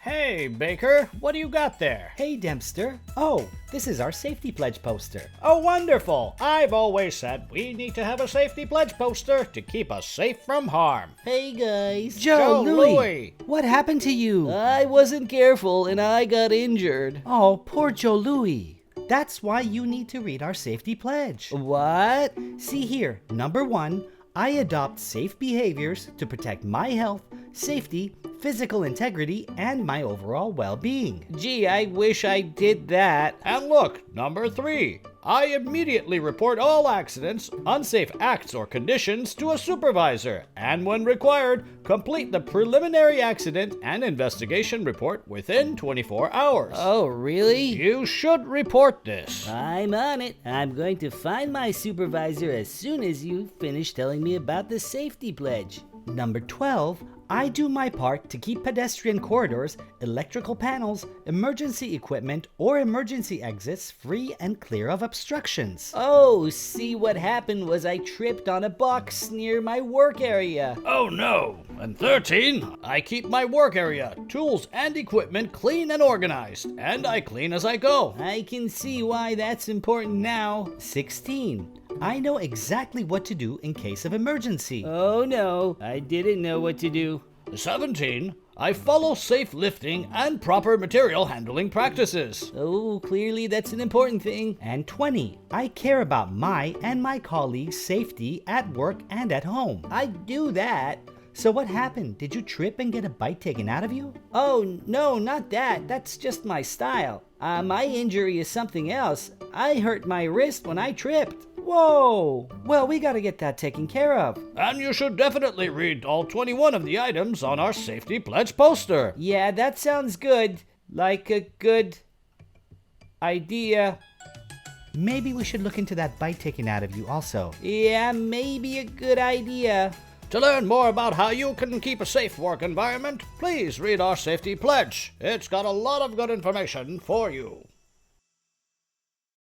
Hey, Baker, what do you got there? Hey, Dempster. Oh, this is our safety pledge poster. Oh, wonderful. I've always said we need to have a safety pledge poster to keep us safe from harm. Hey guys. Joe Louie. What happened to you? I wasn't careful and I got injured. Oh, poor Joe Louie. That's why you need to read our safety pledge. What? See here, number 1, I adopt safe behaviors to protect my health, safety, physical integrity, and my overall well-being. Gee, I wish I did that. And look, number 3. I immediately report all accidents, unsafe acts, or conditions to a supervisor, and when required, complete the preliminary accident and investigation report within 24 hours. Oh, really? You should report this. I'm on it. I'm going to find my supervisor as soon as you finish telling me about the safety pledge. Number 12, I do my part to keep pedestrian corridors, electrical panels, emergency equipment, or emergency exits free and clear of obstructions. Oh, see, what happened was I tripped on a box near my work area. Oh no! And 13, I keep my work area, tools, and equipment clean and organized, and I clean as I go. I can see why that's important now. 16, I know exactly what to do in case of emergency. Oh no, I didn't know what to do. 17, I follow safe lifting and proper material handling practices. Oh, clearly that's an important thing. And 20, I care about my and my colleagues' safety at work and at home. I do that. So what happened? Did you trip and get a bite taken out of you? Oh, no, not that. That's just my style. My injury is something else. I hurt my wrist when I tripped. Whoa! Well, we gotta get that taken care of. And you should definitely read all 21 of the items on our safety pledge poster. Yeah, that sounds good. Like a good idea. Maybe we should look into that bite taken out of you also. Yeah, maybe a good idea. To learn more about how you can keep a safe work environment, please read our safety pledge. It's got a lot of good information for you.